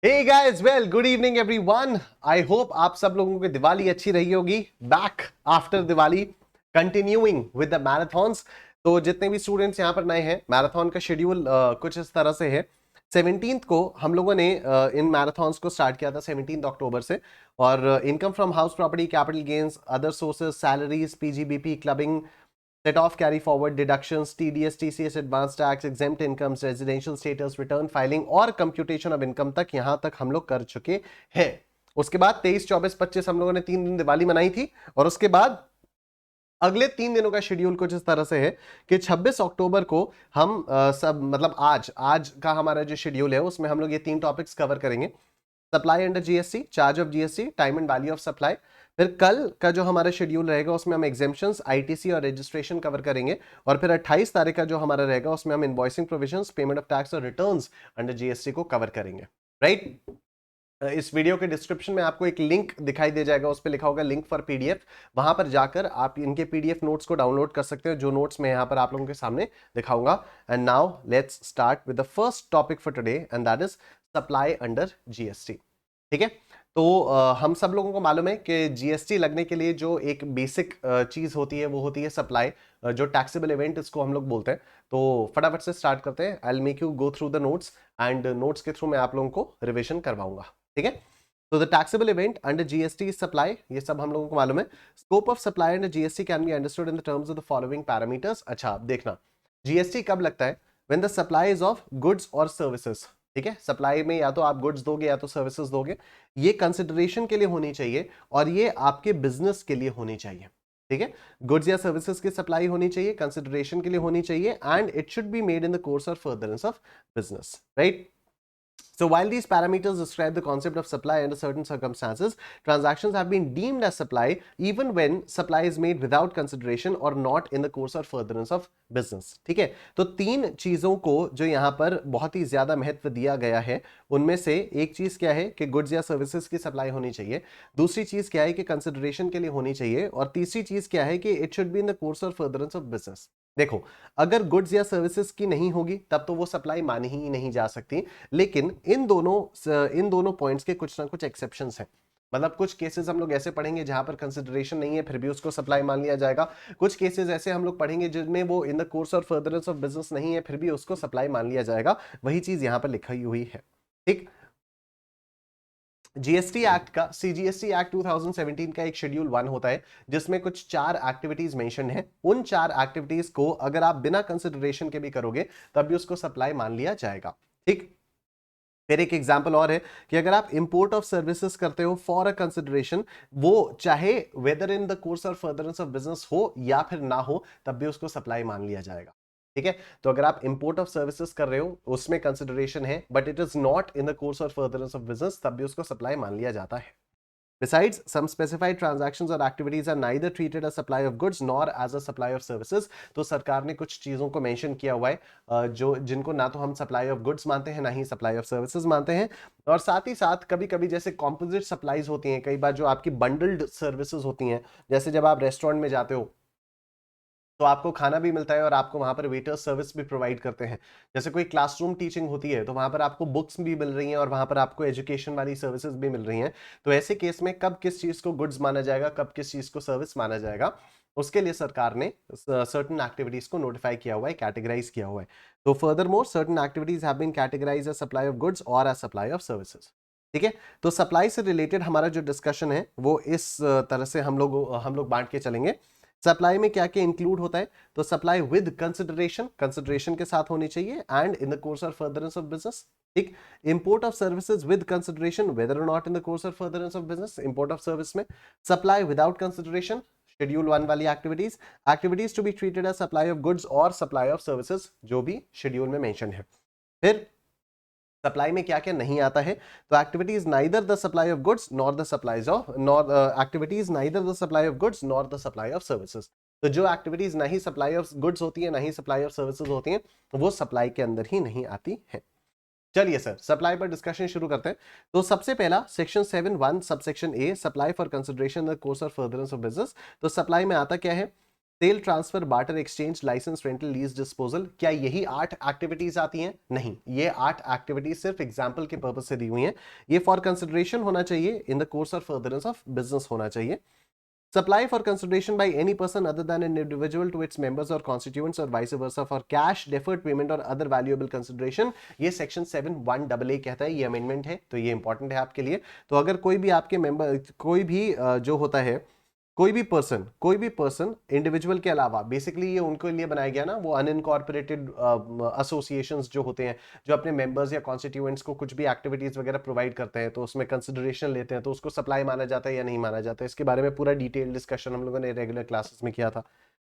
Hey guys, well, good evening everyone. I hope आप सब लोगों की दिवाली अच्छी रही होगी. Back after Diwali, continuing with the marathons. तो जितने भी स्टूडेंट्स यहाँ पर नए हैं, मैराथन का शेड्यूल कुछ इस तरह से है. 17th को हम लोगों ने इन मैराथन्स को स्टार्ट किया था 17 अक्टूबर से. और income from house property, capital gains, other sources, salaries, PGBP, clubbing, set off, carry forward, deductions, TDS, TCS, advanced tax, exempt incomes, residential status, return filing और computation of income तक यहाँ तक हम लोग कर चुके हैं. उसके बाद 23, 24, 25 हम लोगों ने 3 दिन दिवाली मनाई थी. और उसके बाद अगले 3 दिनों का शेड्यूल कुछ इस तरह से है कि 26 अक्टूबर को हम सब मतलब आज का हमारा जो शेड्यूल है उसमें हम लोग ये 3 टॉपिक्स कवर करेंगे. Supply under GST, charge of GST, time and value of supply. फिर कल का जो हमारा शेड्यूल रहेगा उसमें हम एग्जेम्पशंस, आईटीसी और रजिस्ट्रेशन कवर करेंगे. और फिर 28 तारीख का जो हमारा रहेगा उसमें हम invoicing provisions, payment of tax और रिटर्न्स अंडर जीएसटी को कवर करेंगे. राइट. इस वीडियो के डिस्क्रिप्शन में आपको एक लिंक दिखाई दे जाएगा, उस पर लिखा होगा लिंक फॉर पीडीएफ. वहां पर जाकर आप इनके पीडीएफ नोट्स को डाउनलोड कर सकते हो, जो नोट्स मैं यहां पर आप लोगों के सामने दिखाऊंगा. And now let's start with the first topic for today and that is supply under GST. ठीक है. तो हम सब लोगों को मालूम है कि जीएसटी लगने के लिए जो एक बेसिक चीज होती है वो होती है सप्लाई, जो टैक्सेबल इवेंट इसको हम लोग बोलते हैं. तो फटाफट से स्टार्ट करते हैं. I will make you go through the notes and notes के थ्रू मैं आप लोगों को रिविजन करवाऊंगा. ठीक है. तो the taxable event under GST is supply, ये सब हम लोगों को मालूम है. Scope of supply under GST can be understood in the terms of the following parameters. अच्छा, अब देखना जीएसटी कब लगता है? When the supply is of goods और सर्विसेज. ठीक है. सप्लाई में या तो आप गुड्स दोगे या तो सर्विसेज दोगे. ये कंसिडरेशन के लिए होनी चाहिए और ये आपके बिजनेस के लिए होनी चाहिए. ठीक है. गुड्स या सर्विसेज की सप्लाई होनी चाहिए, कंसिडरेशन के लिए होनी चाहिए, and it should be made in the course और furtherance of business. Right. So while these parameters describe the concept of supply under certain circumstances, transactions have been deemed as supply even when supply is made without consideration or not in the course or furtherance of business. ठीक है. तो 3 चीजों को जो यहाँ पर बहुत ही ज्यादा महत्व दिया गया है, उनमें से एक चीज क्या है कि गुड्स या सर्विसेज की सप्लाई होनी चाहिए, दूसरी चीज क्या है कि कंसिडरेशन के लिए होनी चाहिए, और तीसरी चीज क्या है कि it should be in the course और फर्दरेंस ऑफ बिजनेस. देखो, अगर गुड्स या सर्विसेज की नहीं होगी तब तो वो सप्लाई मानी ही नहीं जा सकती. लेकिन इन दोनों पॉइंट्स के कुछ ना कुछ एक्सेप्शंस हैं. मतलब कुछ केसेस हम लोग ऐसे पढ़ेंगे जहां पर कंसिडरेशन नहीं है फिर भी उसको सप्लाई मान लिया जाएगा. कुछ केसेस ऐसे हम लोग पढ़ेंगे जिनमें वो इन द कोर्स और फर्दरेंस ऑफ बिजनेस नहीं है फिर भी उसको सप्लाई मान लिया जाएगा. वही चीज यहां पर लिखी हुई है. ठीक. जीएसटी एक्ट का, सीजीएसटी एक्ट 2017 का एक शेड्यूल 1 होता है जिसमें कुछ 4 एक्टिविटीज मेंशन है. उन 4 एक्टिविटीज को अगर आप बिना कंसिडरेशन के भी करोगे तब भी उसको सप्लाई मान लिया जाएगा. ठीक. फिर एक एग्जांपल और है कि अगर आप इंपोर्ट ऑफ सर्विसेज करते हो फॉर अ कंसिडरेशन, वो चाहे वेदर इन द कोर्स और फर्दरेंस ऑफ बिजनेस हो या फिर ना हो तब भी उसको सप्लाई मान लिया जाएगा. ठीक है. तो अगर आप इंपोर्ट ऑफ सर्विसेज कर रहे हो उसमें कंसिडरेशन है but it is not in the course और फर्दरेंस ऑफ बिजनेस, तब भी उसको सप्लाई मान लिया जाता है. Besides, some specified transactions or activities are neither treated as supply of goods nor as a supply of services. तो सरकार ने कुछ चीजों को मेंशन किया हुआ है जो जिनको ना तो हम सप्लाई ऑफ गुड्स मानते हैं ना ही सप्लाई ऑफ सर्विसेज मानते हैं. और साथ ही साथ कभी कभी जैसे कॉम्पोजिट सप्लाईज होती हैं, कई बार जो आपकी बंडल्ड सर्विसेज होती हैं, जैसे जब आप रेस्टोरेंट में जाते हो तो आपको खाना भी मिलता है और आपको वहां पर वेटर सर्विस भी प्रोवाइड करते हैं. जैसे कोई क्लासरूम टीचिंग होती है तो वहां पर आपको बुक्स भी मिल रही हैं और वहां पर आपको एजुकेशन वाली सर्विसेज भी मिल रही हैं. तो ऐसे केस में कब किस चीज को गुड्स माना जाएगा, कब किस चीज को सर्विस माना जाएगा, उसके लिए सरकार ने सर्टेन एक्टिविटीज को नोटिफाई किया हुआ है, कैटेगराइज किया हुआ है. तो further more certain activities have been categorized as supply of goods और एज सप्लाई ऑफ सर्विसेज. ठीक है. तो सप्लाई से रिलेटेड हमारा जो डिस्कशन है वो इस तरह से हम लोग बांट के चलेंगे. सप्लाई में क्या क्या इंक्लूड होता है? तो सप्लाई विद कंसिडरेशन, कंसिडरेशन के साथ होनी चाहिए, एंड इन द कोर्स और फर्दरेंस ऑफ बिजनेस. ठीक. Import of services with consideration whether और नॉट इन द कोर्स और furtherance of business, import of service में. सप्लाई विदाउट कंसिडरेशन, शेड्यूल 1 वाली activities to be treated as supply of goods और supply of services, जो भी schedule में mention है. फिर सप्लाई में क्या क्या नहीं आता है? तो activities neither the supply of goods nor the supplies of activities neither the supply of goods nor the supply of services. तो जो एक्टिविटीज नहीं सप्लाई ऑफ गुड्स होती है ना ही सप्लाई ऑफ सर्विसेज होती हैं वो सप्लाई के अंदर ही नहीं आती है. चलिए सर, सप्लाई पर डिस्कशन शुरू करते हैं. तो सबसे पहला section 7(1) subsection A, supply for consideration the course और फर्दरेंस ऑफ बिजनेस. तो सप्लाई में आता क्या है sale, transfer, barter, exchange, licence, rental, lease, disposal, क्या यही 8 एक्टिविटीज आती हैं? नहीं, ये 8 एक्टिविटीज सिर्फ एग्जाम्पल के पर्पज से दी हुई हैं। ये फॉर कंसिडरेशन होना चाहिए, इन द कोर्स और फर्दरेंस ऑफ बिजनेस होना चाहिए। Supply for consideration by any person other than an individual to its members or constituents or vice versa for cash, deferred payment or other valuable consideration, ये section 7(1)(a) कहता है, ये amendment है, तो ये important है आपके लिए। तो अगर कोई भी आपके मेंबर, कोई भी जो होता है, कोई भी पर्सन इंडिविजुअल के अलावा, बेसिकली ये उनके लिए बनाया गया ना, वो अनइनकॉर्पोरेटेड एसोसिएशंस जो होते हैं, जो अपने मेंबर्स या कॉन्स्टिट्यूएंट्स को कुछ भी एक्टिविटीज वगैरह प्रोवाइड करते हैं, तो उसमें कंसिडरेशन लेते हैं, तो उसको सप्लाई माना जाता है या नहीं माना जाता है, इसके बारे में पूरा डिटेल डिस्कशन हम लोगों ने रेगुलर क्लासेस में किया था।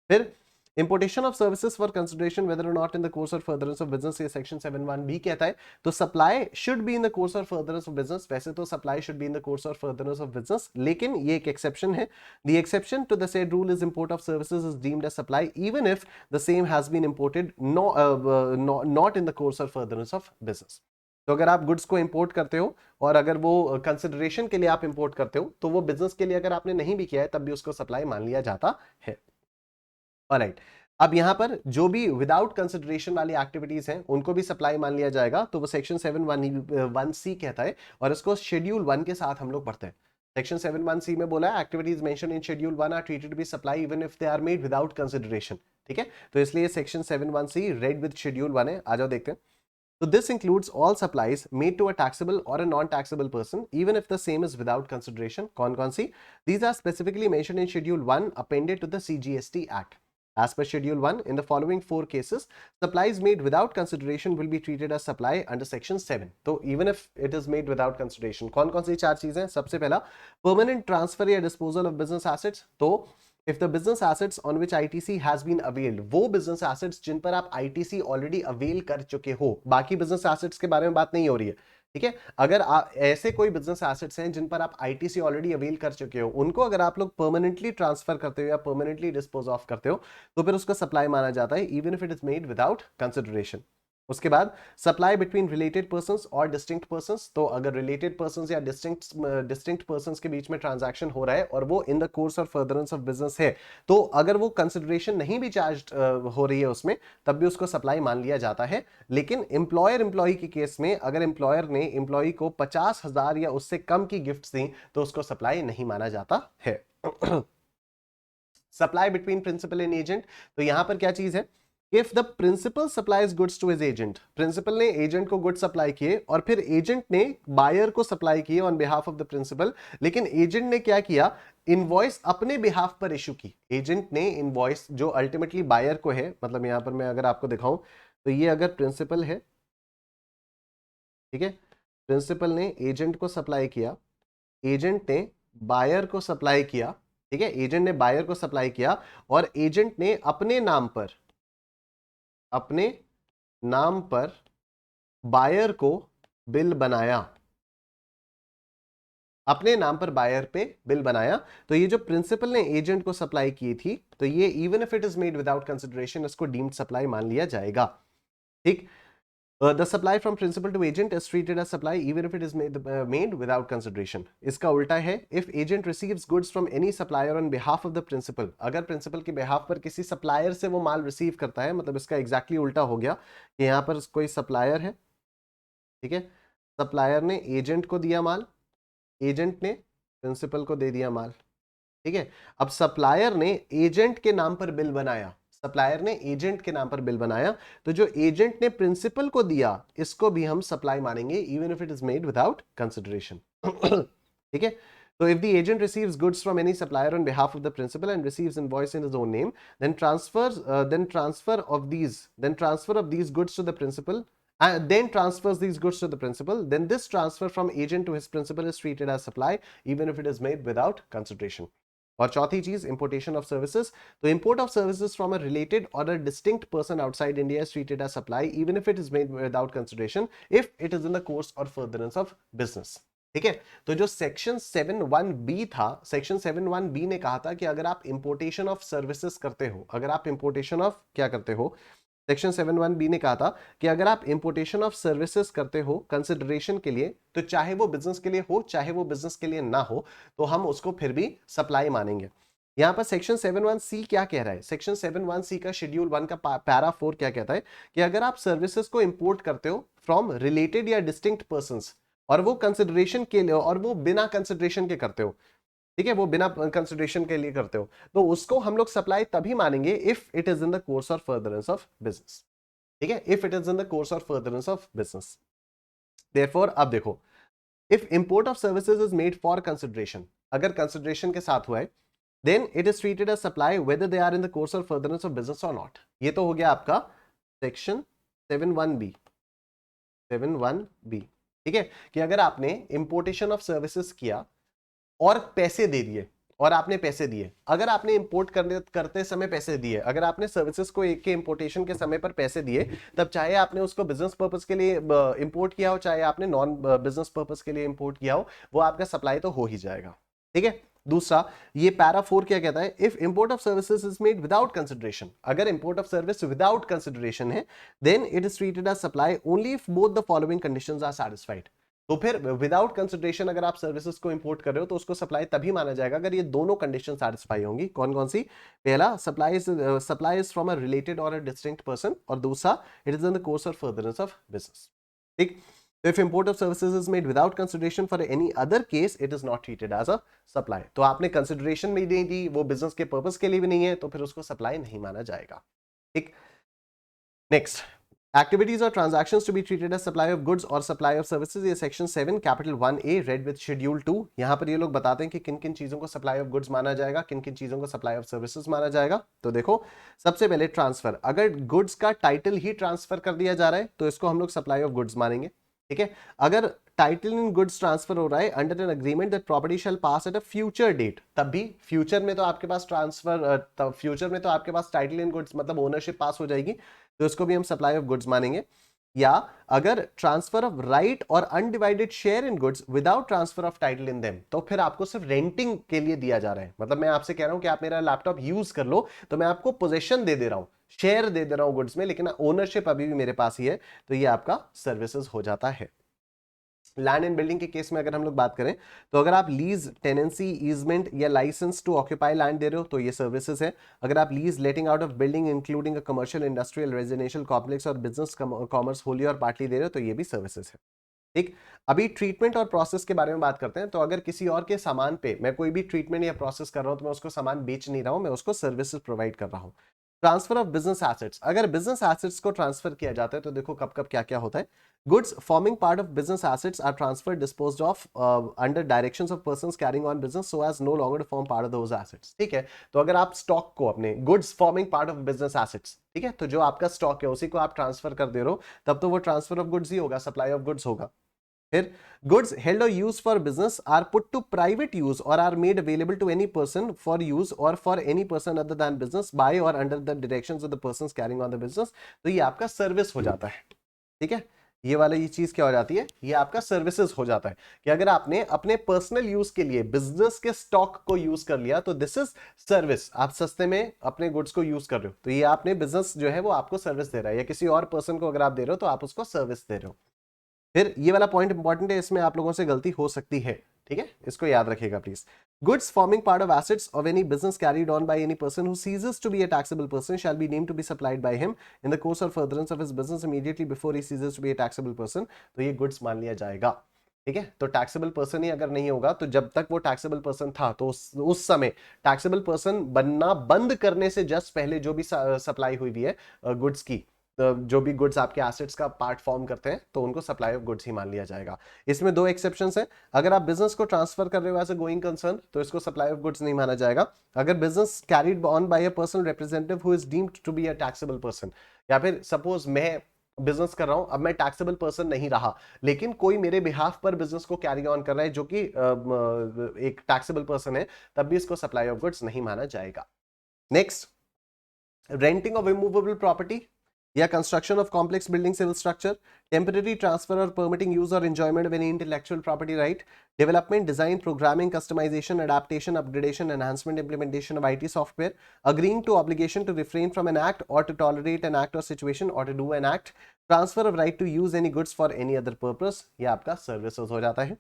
फिर importation of services for consideration whether or not in the course or furtherance of business, ये section 7(1)(b) कहता है, तो supply should be in the course or furtherance of business, वैसे तो supply should be in the course or furtherance of business, लेकिन ये एक exception है। The exception to the said rule is import of services is deemed as supply even if the same has been imported not in the course or furtherance of business। तो अगर आप goods को import करते हो और अगर वो consideration के लिए आप इंपोर्ट करते हो, तो वो बिजनेस के लिए अगर आपने नहीं भी किया है, तब भी उसको सप्लाई मान लिया जाता है। ऑलराइट, अब यहां पर जो भी विदाउट कंसिडरेशन वाली एक्टिविटीज हैं, उनको भी सप्लाई मान लिया जाएगा, तो वो सेक्शन 7(1)(c) कहता है, और इसको शेड्यूल 1 के साथ हम लोग पढ़ते हैं। सेक्शन 7(1)(c) में बोला है, activities mention in schedule 1 are treated to be supply even if they are made without consideration. ठीक है, तो इसलिए section 7(1)(c) red with schedule 1 है। आ जाओ देखते हैं। So this includes all supplies made to a taxable or a non-taxable person, even if the same is without consideration. कौन सी? These are specifically mentioned in Schedule 1 appended to the CGST Act. As per Schedule 1, in the following 4 cases, supplies made without consideration will be treated as supply under Section 7. तो even if it is made without consideration, कौन सी 4 चीजें? सबसे पहला, permanent transfer या disposal of business assets। तो if the business assets on which ITC has been availed, वो business assets जिन पर आप ITC already avail कर चुके हो, बाकी business assets के बारे में बात नहीं हो रही है। ठीक है, अगर ऐसे कोई बिजनेस एसेट्स हैं जिन पर आप आईटीसी ऑलरेडी अवेल कर चुके हो, उनको अगर आप लोग परमानेंटली ट्रांसफर करते हो या परमानेंटली डिस्पोज ऑफ करते हो, तो फिर उसका सप्लाई माना जाता है, even if it is made without consideration. उसके बाद सप्लाई बिटवीन रिलेटेड पर्संस और डिस्टिंक्ट पर्संस, तो अगर रिलेटेड पर्संस या डिस्टिंक्ट पर्संस के बीच में ट्रांजैक्शन हो रहा है और वो इन द कोर्स और फर्दरेंस ऑफ बिजनेस है, तो अगर वो कंसिडरेशन नहीं भी चार्ज हो रही है उसमें, तब भी उसको सप्लाई मान लिया जाता है। लेकिन एम्प्लॉयर एम्प्लॉई के केस में, अगर एम्प्लॉयर ने एम्प्लॉई को 50,000 या उससे कम की गिफ्ट दी, तो उसको सप्लाई नहीं माना जाता है। Supply between principal and agent, तो यहां पर क्या चीज है, If the principal supplies goods to his agent, principal ने एजेंट को गुड्स सप्लाई किए और फिर एजेंट ने बायर को सप्लाई किए on behalf of the principal, लेकिन एजेंट ने क्या किया, इनवॉइस अपने बिहाफ पर इशू की। एजेंट ने इनवॉइस जो अल्टीमेटली बायर को है, मतलब यहां पर मैं अगर आपको दिखाऊं, तो ये अगर प्रिंसिपल है, ठीक है, प्रिंसिपल ने एजेंट को सप्लाई किया, एजेंट ने बायर को सप्लाई किया, ठीक है, एजेंट ने बायर को सप्लाई किया और एजेंट ने अपने नाम पर बायर को बिल बनाया, अपने नाम पर बायर पे बिल बनाया। तो ये जो प्रिंसिपल ने एजेंट को सप्लाई की थी, तो ये even if it is made without consideration, इसको डीम्ड सप्लाई मान लिया जाएगा। ठीक, the supply from principal to agent is treated as supply even if it is made without consideration. इसका उल्टा है, if agent receives goods from any supplier on behalf of the principal, अगर principal के behalf पर किसी supplier से वो माल receive करता है, मतलब इसका एग्जैक्टली उल्टा हो गया कि यहाँ पर कोई सप्लायर है, ठीक है, सप्लायर ने एजेंट को दिया माल, एजेंट ने प्रिंसिपल को दे दिया माल, ठीक है। अब सप्लायर ने एजेंट के नाम पर बिल बनाया, सप्लायर ने एजेंट के नाम पर बिल बनाया, तो जो एजेंट ने प्रिंसिपल को दिया, इसको भी हम सप्लाई मानेंगे even if it is made without consideration. ठीक है, तो if the agent receives goods from any supplier on behalf of the principal and receives invoice in his own name, then transfer of these goods to the principal, then transfers these goods to the principal, then this transfer from agent to his principal is treated as supply even if it is made without consideration. और चौथी चीज, importation of services, तो import of services from a related और a distinct person outside India is treated as supply even if it is made without consideration if it is in the course और furtherance of business. ठीक है, तो जो section 7(1)(b) था, section 7(1)(b) ने कहा था कि अगर आप इंपोर्टेशन ऑफ सर्विसेज करते हो, अगर आप इंपोर्टेशन ऑफ क्या करते हो, सेक्शन 7(1)(b) ने कहा था कि अगर आप इंपोर्टेशन ऑफ सर्विसेज करते हो कंसिडरेशन के लिए, तो चाहे वो बिजनेस के लिए हो चाहे वो बिजनेस के लिए ना हो, तो हम उसको फिर भी सप्लाई मानेंगे। यहां पर सेक्शन 7(1)(c) क्या कह रहा है? सेक्शन 7(1)(c) का शेड्यूल 1 का पैरा 4 क्या कहता है कि अगर आप सर्विसेज को इंपोर्ट करते हो फ्रॉम रिलेटेड या डिस्टिंक्ट पर्संस, और वो कंसिडरेशन के लिए, और वो बिना कंसिडरेशन के करते हो, ठीक है, वो बिना कंसिडरेशन के लिए करते हो, तो उसको हम लोग सप्लाई तभी मानेंगे if it is in the course और फर्दरेंस ऑफ बिजनेस। ठीक है, if it is in the course और फर्दरेंस ऑफ बिजनेस। देयरफॉर अब देखो, if import of services is made for consideration, अगर कंसिडरेशन के साथ हुआ है, then it is treated as supply whether they are in the course और furtherance of business और नॉट। ये तो हो गया आपका सेक्शन 7(1)(b), 7(1)(b, ठीक है, कि अगर आपने इंपोर्टेशन ऑफ सर्विसेज किया और पैसे दे दिए, और आपने पैसे दिए, अगर आपने इंपोर्ट करते समय पैसे दिए, अगर आपने सर्विसेज को एक के इंपोर्टेशन के समय पर पैसे दिए, तब चाहे आपने उसको बिजनेस पर्पस के लिए इंपोर्ट किया हो, चाहे आपने नॉन बिजनेस पर्पस के लिए इंपोर्ट किया हो, वो आपका सप्लाई तो हो ही जाएगा। ठीक है, दूसरा, ये पैरा 4 क्या कहता है? If import of services is made without consideration, अगर import of service without consideration है, then it is treated as supply only if both the following conditions are satisfied. तो फिर विदाउट कंसिडरेशन अगर आप सर्विसेज को इंपोर्ट कर रहे हो तो उसको सप्लाई तभी माना जाएगा अगर ये दोनों कंडीशन सैटिस्फाई होंगी। कौन कौन सी? पहला, supply is from a related और अ डिस्टिंक्ट पर्सन, और दूसरा, it is in the course और फर्दरेंस ऑफ बिजनेस। ठीक, तो if import of services is made without consideration for any other case, it is not treated as a supply. तो आपने consideration भी नहीं दी, वो बिजनेस के पर्पस के लिए भी नहीं है, तो फिर उसको सप्लाई नहीं माना जाएगा। ठीक, नेक्स्ट, एक्टिविटीज और transactions to be treated as supply of goods और सप्लाई ऑफ सर्विसेज, ये section 7 capital 1A read with schedule 2। यहां पर ये लोग बताते हैं कि किन किन चीजों को सप्लाई ऑफ गुड्स माना जाएगा, किन किन चीजों को सप्लाई ऑफ सर्विसेज माना जाएगा। तो देखो, सबसे पहले ट्रांसफर, अगर गुड्स का टाइटल ही ट्रांसफर कर दिया जा रहा है तो इसको हम लोग सप्लाई ऑफ गुड्स मानेंगे। ठीक है, अगर टाइटल इन गुड्स ट्रांसफर हो रहा है under an agreement that property shall pass at a future date, तब भी फ्यूचर में तो आपके पास ट्रांसफर, फ्यूचर में तो आपके पास टाइटल इन गुड्स मतलब ओनरशिप पास हो जाएगी, तो इसको भी हम सप्लाई ऑफ गुड्स मानेंगे। या अगर ट्रांसफर ऑफ राइट और undivided share in goods without transfer of title in them, तो फिर आपको सिर्फ रेंटिंग के लिए दिया जा रहा है, मतलब मैं आपसे कह रहा हूं कि आप मेरा लैपटॉप यूज कर लो, तो मैं आपको पोजीशन दे दे रहा हूं, शेयर दे दे रहा हूं गुड्स में, लेकिन ओनरशिप अभी भी मेरे पास ही है, तो ये आपका सर्विसेज हो जाता है। लैंड एंड बिल्डिंग के केस में अगर हम लोग बात करें, तो अगर आप लीज, टेनेंसी, ईजमेंट या लाइसेंस टू ऑक्यूपाई लैंड दे रहे हो तो ये सर्विसेज है। अगर आप lease, letting out of building including a commercial, industrial, residential complex और बिजनेस कॉमर्स होली और पार्टली दे रहे हो तो ये भी सर्विसेज है। ठीक, अभी ट्रीटमेंट और प्रोसेस के बारे में बात करते हैं। तो अगर किसी और के सामान पे मैं कोई भी ट्रीटमेंट या प्रोसेस कर रहा हूं तो मैं उसको सामान बेच नहीं रहा हूं, मैं उसको सर्विसेज प्रोवाइड कर रहा हूं। ट्रांसफर ऑफ बिजनेस एसेट्स, अगर बिजनेस एसेट्स को ट्रांसफर किया जाता है तो देखो कब कब क्या क्या होता है। Goods forming part of business assets are transferred, disposed of under directions of persons carrying on business so as no longer to form part of those assets. ठीक है, तो अगर आप स्टॉक को, अपने goods forming part of business assets, ठीक है, तो जो आपका स्टॉक है उसी को आप ट्रांसफर कर दे रहे हो, तब तो वो ट्रांसफर ऑफ गुड्स ही होगा, सप्लाई ऑफ गुड्स होगा। फिर goods held or use for business are put to private use or are made available to any person for use or for any person other than business by or under the directions of the persons carrying on the business, तो ये आपका service हो जाता है। ठीक है, ये वाला ये चीज क्या हो जाती है, ये आपका सर्विसेज हो जाता है कि अगर आपने अपने पर्सनल यूज के लिए बिजनेस के स्टॉक को यूज कर लिया तो दिस इज सर्विस। आप सस्ते में अपने गुड्स को यूज कर रहे हो तो ये आपने बिजनेस जो है वो आपको सर्विस दे रहा है, या किसी और पर्सन को अगर आप दे रहे हो तो आप उसको सर्विस दे रहे हो। फिर ये वाला पॉइंट इंपॉर्टेंट है, इसमें आप लोगों से गलती हो सकती है, ठीक है, इसको याद रखिएगा please. Goods forming part of assets of any business carried on by any person who ceases to be a taxable person shall be deemed to be supplied by him in the course और furtherance of his business immediately before he ceases to be a taxable person, तो ये goods मान लिया जाएगा। ठीक है, तो taxable person ही अगर नहीं होगा तो जब तक वो टैक्सेबल पर्सन था तो उस समय टैक्सेबल पर्सन बनना बंद करने से जस्ट पहले जो भी सप्लाई हुई है गुड्स की, जो भी गुड्स आपके एसेट्स का पार्ट फॉर्म करते हैं तो उनको सप्लाई ऑफ गुड्स ही मान लिया जाएगा। इसमें दो एक्सेप्शंस है, अगर आप बिजनेस को ट्रांसफर कर रहे हो एज अ गोइंग कंसर्न तो इसको सप्लाई ऑफ गुड्स नहीं माना जाएगा। अगर business carried on by a personal representative who is deemed to be a taxable person, या फिर सपोज मैं बिजनेस कर रहा हूं, अब मैं टैक्सेबल पर्सन नहीं रहा लेकिन कोई मेरे बिहाफ पर बिजनेस को कैरी ऑन कर रहा है जो कि एक टैक्सेबल पर्सन है, तब भी इसको सप्लाई ऑफ गुड्स नहीं माना जाएगा। Next, renting of immovable property या construction of complex building civil structure, temporary transfer or permitting use or enjoyment of any intellectual property right, development, design, programming, customization, adaptation, upgradation, enhancement, implementation of IT software, agreeing to obligation to refrain from an act or to tolerate an act or situation or to do an act, transfer of right to use any goods for any other purpose, ये आपका services हो जाता है।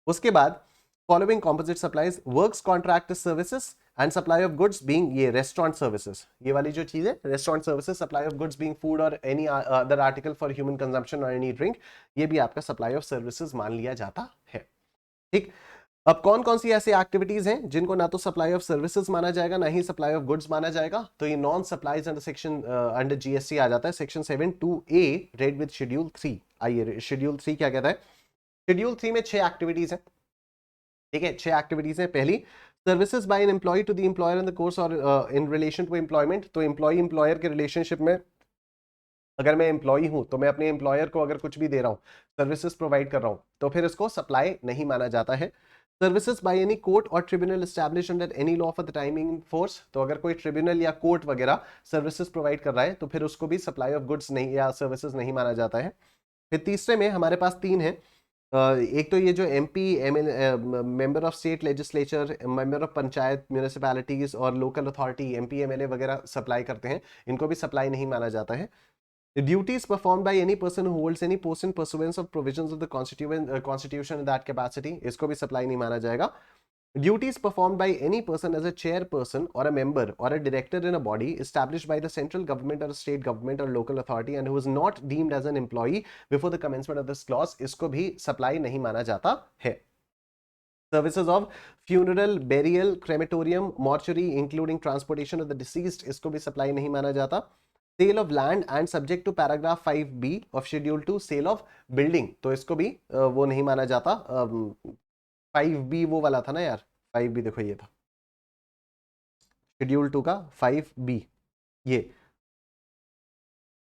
उसके बाद following composite supplies, works, contract, services, and supply of goods being ये restaurant services, ये वाली जो चीज है restaurant services, supply of goods being food or any other article for human consumption or any drink, ये भी आपका सप्लाई ऑफ सर्विसेज मान लिया जाता है। ठीक, अब कौन कौन सी ऐसी एक्टिविटीज हैं जिनको ना तो सप्लाई ऑफ सर्विसेज माना जाएगा ना ही सप्लाई ऑफ गुड्स माना जाएगा, तो ये non supplies under section under GST आ जाता है, section 7(2)(a) red with schedule 3। आइए शेड्यूल 3 क्या कहता है। शेड्यूल 3 में 6 एक्टिविटीज हैं, ठीक है, 6 एक्टिविटीज हैं। पहली, services by an employee to the employer in the course और इन रिलेशन टू एम्प्लॉयमेंट, तो एम्प्लॉय एम्प्लॉयर के रिलेशनशिप में अगर मैं एम्प्लॉय हूं तो मैं अपने एम्प्लॉयर को अगर कुछ भी दे रहा हूं, सर्विसेज प्रोवाइड कर रहा हूं, तो फिर इसको सप्लाई नहीं माना जाता है। सर्विसेज बाय एनी कोर्ट और tribunal established under any law for the time in force, तो अगर कोई ट्रिब्यूनल या कोर्ट वगैरह सर्विसेज प्रोवाइड कर रहा है तो फिर उसको भी सप्लाई ऑफ गुड्स नहीं या सर्विसेज नहीं माना जाता है। फिर तीसरे में हमारे पास 3 है, एक तो ये जो MP member of state legislature, member of panchayat municipalities और लोकल अथॉरिटी एमपी एमएलए वगैरह सप्लाई करते हैं, इनको भी सप्लाई नहीं माना जाता है। The duties performed by any person who holds any post in pursuance of provisions of the constitution in that capacity, इसको भी सप्लाई नहीं माना जाएगा। Duties performed by any person as a chairperson or a member or a director in a body established by the central government or state government or local authority and who is not deemed as an employee before the commencement of this clause, इसको भी supply नहीं माना जाता है। Services of funeral, burial, crematorium, mortuary including transportation of the deceased, इसको भी supply नहीं माना जाता। Sale of land and subject to paragraph 5B of schedule 2 sale of building, तो इसको भी वो नहीं माना जाता। 5B वो वाला था ना यार, 5B देखो ये था शेड्यूल 2 का 5B, ये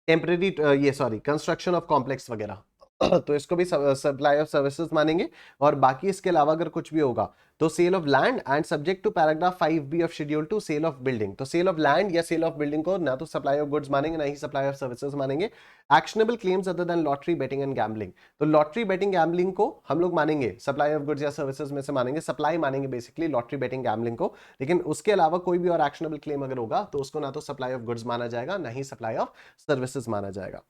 टेम्परेरी ये सॉरी कंस्ट्रक्शन ऑफ कॉम्प्लेक्स वगैरह, तो इसको भी सप्लाई ऑफ सर्विसेज मानेंगे। और बाकी इसके अलावा अगर कुछ भी होगा तो sale of land and subject to paragraph 5B of schedule 2 sale of building, तो सेल ऑफ लैंड या सेल ऑफ बिल्डिंग को ना तो सप्लाई ऑफ गुड्स मानेंगे ना ही सप्लाई ऑफ सर्विसेज मानेंगे। Actionable claims other than lottery betting and gambling, तो लॉटरी बेटिंग गैम्बलिंग को हम लोग मानेंगे सप्लाई ऑफ गुड्स या सर्विसेज में से मानेंगे, सप्लाई मानेंगे बेसिकली लॉटरी बेटिंग गैम्बलिंग को, लेकिन उसके अलावा कोई भी और एक्शनेबल क्लेम अगर होगा तो उसको ना तो सप्लाई ऑफ गुड्स माना जाएगा ना ही सप्लाई ऑफ सर्विसेज माना जाएगा।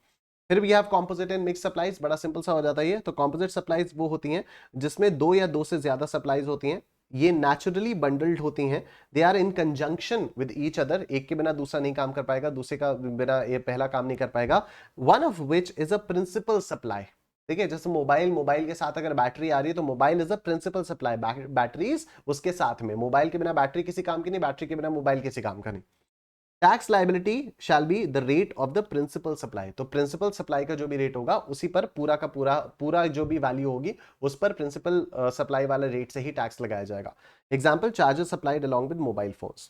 फिर we have composite and mixed supplies, बड़ा सिंपल सा हो जाता है ये। तो कॉम्पोजिट सप्लाईज वो होती हैं जिसमें 2 या 2 से ज्यादा सप्लाईज होती हैं, ये नेचुरली बंडल्ड होती हैं, they are in conjunction with each other, एक के बिना दूसरा नहीं काम कर पाएगा, दूसरे का बिना ये पहला काम नहीं कर पाएगा। One of which is a principal supply, ठीक है, जैसे मोबाइल के साथ अगर बैटरी आ रही है तो mobile is a principal supply, batteries उसके साथ में, मोबाइल के बिना बैटरी किसी काम की नहीं, बैटरी के बिना मोबाइल किसी काम का नहीं। Tax liability shall be the rate of the principal supply, तो प्रिंसिपल सप्लाई का जो भी रेट होगा उसी पर पूरा का पूरा जो भी वैल्यू होगी उस पर प्रिंसिपल सप्लाई वाले रेट से ही टैक्स लगाया जाएगा। Example, charges supplied along with mobile phones.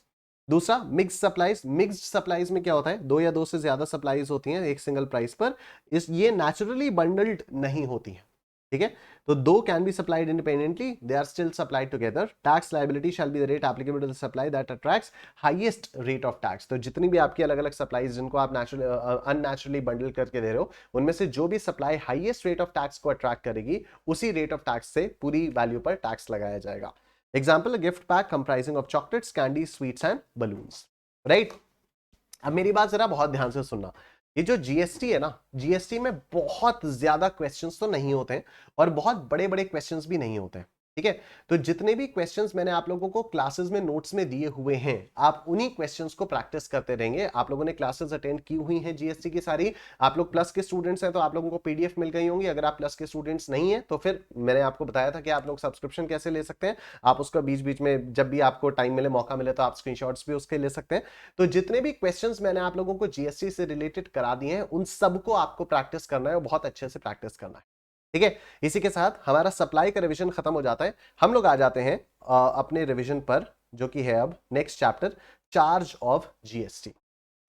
दूसरा, मिक्स सप्लाईज। मिक्स्ड सप्लाईज में क्या होता है, 2 या 2 से ज्यादा सप्लाईज होती हैं एक सिंगल प्राइस पर, ये नेचुरली बंडल्ड नहीं होती हैं, ठीक है, तो 2 can be supplied independently, they are still supplied together. Tax liability shall be the rate applicable to the supply that attracts highest rate of tax, तो जितनी भी आपकी अलग अलग सप्लाईज जिनको आप अननेचुरली बंडल करके दे रहे हो, उनमें से जो भी supply highest rate of tax को अट्रैक्ट करेगी उसी रेट ऑफ टैक्स से पूरी वैल्यू पर टैक्स लगाया जाएगा। Example, gift pack comprising of chocolates, candy, sweets and balloons, right. अब मेरी बात जरा बहुत ध्यान से सुनना, ये जो जीएसटी है ना, जीएसटी में बहुत ज्यादा क्वेश्चंस तो नहीं होते हैं और बहुत बड़े बड़े क्वेश्चंस भी नहीं होते हैं, ठीक है। तो जितने भी क्वेश्चंस मैंने आप लोगों को क्लासेस में नोट्स में दिए हुए हैं, आप उन्हीं क्वेश्चंस को प्रैक्टिस करते रहेंगे। आप लोगों ने क्लासेस अटेंड की हुई हैं जीएसटी की सारी, आप लोग प्लस के स्टूडेंट्स हैं तो आप लोगों को पीडीएफ मिल गई होंगी। अगर आप प्लस के स्टूडेंट्स नहीं है तो फिर मैंने आपको बताया था कि आप लोग सब्सक्रिप्शन कैसे ले सकते हैं, आप उसका बीच बीच में जब भी आपको टाइम मिले, मौका मिले, तो आप स्क्रीनशॉट्स भी उसके ले सकते हैं। तो जितने भी क्वेश्चंस मैंने आप लोगों को जीएसटी से रिलेटेड करा दिए हैं, उन सबको आपको प्रैक्टिस करना है और बहुत अच्छे से प्रैक्टिस करना है, ठीक है। इसी के साथ हमारा सप्लाई का रिवीजन खत्म हो जाता है। हम लोग आ जाते हैं अपने रिवीजन पर, जो कि है अब next chapter, charge of GST,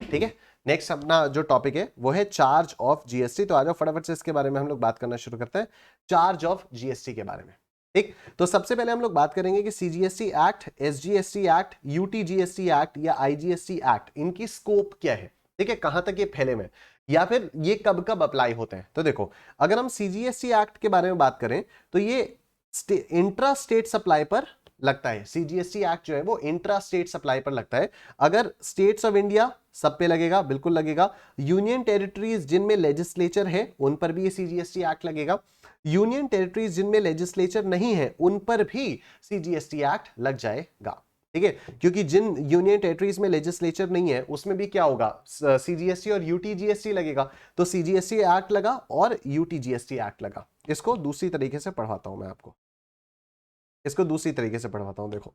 ठीक है। नेक्स्ट अपना जो टॉपिक है वो है चार्ज ऑफ जीएसटी। तो आ जाओ फटाफट से इसके बारे में हम लोग बात करना शुरू करते हैं, चार्ज ऑफ जीएसटी के बारे में, ठीक। तो सबसे पहले हम लोग बात करेंगे कि CGST act, SGST act, UTGST act या आईजीएसटी एक्ट, इनकी स्कोप क्या है, ठीक है, कहां तक ये फैले में, या फिर ये कब कब अप्लाई होते हैं। तो देखो, अगर हम सीजीएसटी एक्ट के बारे में बात करें तो ये इंट्रा स्टेट सप्लाई पर लगता है। सीजीएसटी एक्ट जो है वो इंट्रा स्टेट सप्लाई पर लगता है। अगर स्टेट्स ऑफ इंडिया सब पे लगेगा, बिल्कुल लगेगा। यूनियन टेरिटरीज जिनमें लेजिस्लेचर है उन पर भी ये सीजीएसटी एक्ट लगेगा। यूनियन टेरिटरीज जिनमें लेजिस्लेचर नहीं है उन पर भी सीजीएसटी एक्ट लग जाएगा, ठीक है, क्योंकि जिन यूनियन टेरिटरीज में लेजिस्लेचर नहीं है उसमें भी क्या होगा, सीजीएसटी और यूटीजीएसटी लगेगा। तो सीजीएसटी एक्ट लगा और यूटीजीएसटी एक्ट लगा। इसको दूसरी तरीके से पढ़वाता हूं मैं आपको, इसको दूसरी तरीके से पढ़वाता हूं। देखो,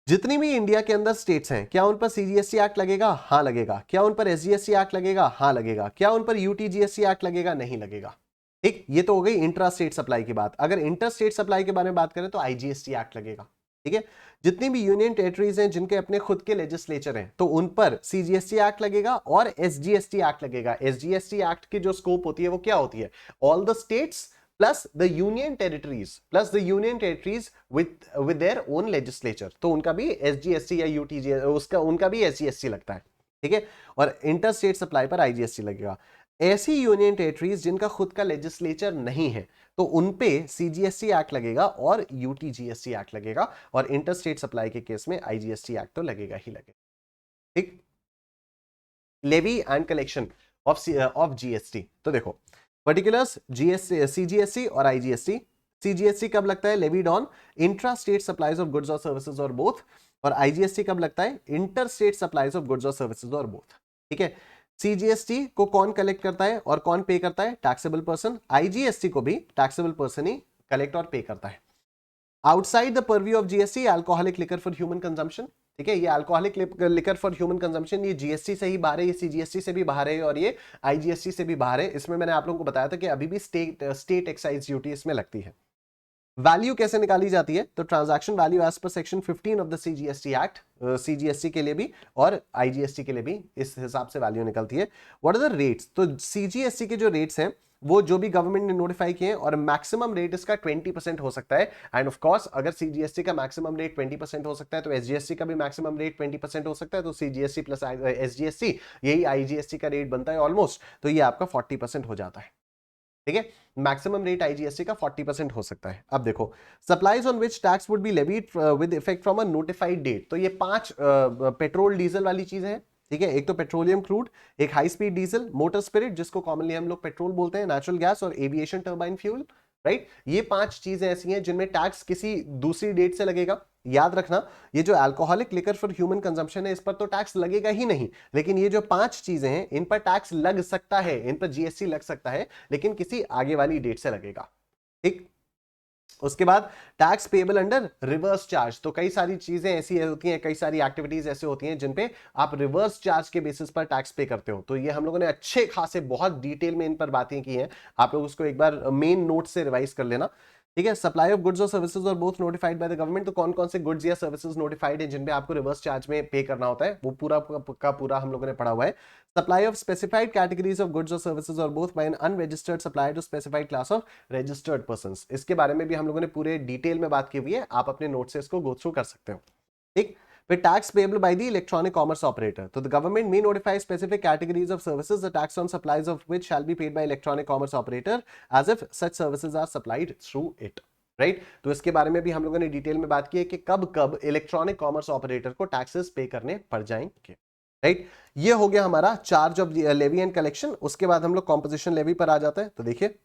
जितनी भी इंडिया के अंदर स्टेट्स हैं, क्या उन पर सीजीएसटी एक्ट लगेगा? हाँ लगेगा। क्या उन पर एसजीएसटी एक्ट लगेगा? हाँ लगेगा। क्या उन पर यूटीजीएसटी एक्ट लगेगा? नहीं लगेगा। ठीक, ये तो हो गई इंट्रा स्टेट सप्लाई की बात। अगर इंटर स्टेट सप्लाई के बारे में बात करें तो आईजीएसटी एक्ट लगेगा। ठीक है, जितनी भी यूनियन टेरिटरीज हैं जिनके अपने खुद के लेजिस्लेचर हैं, तो उन पर सीजीएसटी एक्ट लगेगा और एसजीएसटी एक्ट लगेगा। एसजीएसटी एक्ट की जो स्कोप होती है वो क्या होती है? All the states plus the union territories with their own legislature, तो उनका भी एसजीएसटी या यूटीजी उसका उनका भी एसजीएसटी लगता है। ठीक है, और इंटर स्टेट सप्लाई पर आईजीएसटी लगेगा। ऐसी यूनियन टेरिटरीज जिनका खुद का लेजिस्लेचर नहीं है, तो उन पे सीजीएसटी एक्ट लगेगा और यूटीजीएसटी एक्ट लगेगा, और इंटर स्टेट सप्लाई के केस में आईजीएसटी एक्ट तो लगेगा ही लगेगा। ठीक, levy and collection of GST, तो देखो पर्टिकुलर्स जीएसटी, सीजीएसटी और आईजीएसटी। सीजीएसटी कब लगता है? Levied on intra state supplies of goods और सर्विसेज और बोथ। और आईजीएसटी कब लगता है? Inter state supplies of goods और सर्विसेज और बोथ। ठीक है, सीजीएसटी को कौन कलेक्ट करता है और कौन पे करता है? Taxable person. आईजीएसटी को भी टैक्सेबल पर्सन ही कलेक्ट और पे करता है। Outside the purview of GST, alcoholic liquor for human consumption. ठीक है, ये alcoholic liquor for human consumption ये जीएसटी से ही बाहर है, ये सीजीएसटी से भी बाहर है और ये आईजीएसटी से भी बाहर है। इसमें मैंने आप लोगों को बताया था कि अभी भी स्टेट एक्साइज ड्यूटी इसमें लगती है। वैल्यू कैसे निकाली जाती है? तो transaction value as per section 15 of the CGST act, CGST के लिए भी और आईजीएसटी के लिए भी इस हिसाब से वैल्यू निकलती है। What are the rates? तो सीजीएसटी के जो रेट्स हैं वो जो भी गवर्नमेंट ने नोटिफाई किए हैं, और मैक्सिमम रेट इसका 20% हो सकता है। एंड ऑफ कोर्स अगर सीजीएसटी का मैक्सिमम रेट 20% हो सकता है तो एसजीएसटी का भी मैक्सिमम रेट 20% हो सकता है। तो सीजीएसटी प्लस एसजीएसटी यही आईजीएसटी का रेट बनता है ऑलमोस्ट, तो ये आपका 40% हो जाता है। ठीक है, मैक्सिमम रेट आईजीएसटी का 40% हो सकता है। अब देखो, supplies on which tax would be levied with effect from a notified date. तो ये 5 पेट्रोल डीजल वाली चीजें हैं। ठीक है, एक तो पेट्रोलियम क्रूड, एक high speed diesel, motor spirit जिसको कॉमनली हम लोग पेट्रोल बोलते हैं, नेचुरल गैस और एविएशन टर्बाइन फ्यूल। राइट, ये 5 चीजें ऐसी हैं जिनमें टैक्स किसी दूसरी डेट से लगेगा। याद रखना, ये जो alcoholic liquor for human consumption है इस पर तो टैक्स लगेगा ही नहीं, लेकिन ये जो 5 चीजें हैं इन पर टैक्स लग सकता है, इन पर जीएसटी लग सकता है, लेकिन किसी आगे वाली डेट से लगेगा। ठीक, उसके बाद tax payable under reverse charge. तो कई सारी चीजें ऐसी होती हैं, कई सारी एक्टिविटीज ऐसे होती हैं जिन पे आप रिवर्स चार्ज के बेसिस पर टैक्स पे करते हो। तो ये हम लोगों ने अच्छे खासे बहुत डिटेल में इन पर बातें की हैं, आप लोग उसको एक बार मेन नोट से रिवाइज कर लेना। ठीक है, सप्लाई ऑफ गुड्स और सर्विसेज और both notified by the government. तो कौन कौन से गुड्स या सर्विसेज नोटिफाइड है जिन पे आपको रिवर्स चार्ज में पे करना होता है, वो पूरा का पूरा हम लोगों ने पढ़ा हुआ है। Supply of specified categories of goods और सर्विसेज और both by an unregistered supplier to specified class of registered persons. इसके बारे में भी हम लोगों ने पूरे डिटेल में बात की हुई है, आप अपने नोट से इसको गो थ्रू कर सकते हो। ठीक, फिर tax payable by the electronic commerce operator. तो the government may notify specific categories of services, the tax on supplies of which shall be paid by electronic commerce operator as if such services are supplied through it. Right, तो इसके बारे में भी हम लोगों ने detail में बात की है कि कब कब इलेक्ट्रॉनिक कॉमर्स ऑपरेटर को टैक्सेस पे करने पड़ जाएंगे। राइट, ये हो गया हमारा charge of levy and collection. उसके बाद हम लोग कॉम्पोजिशन लेवी पर आ जाते हैं। तो देखिए,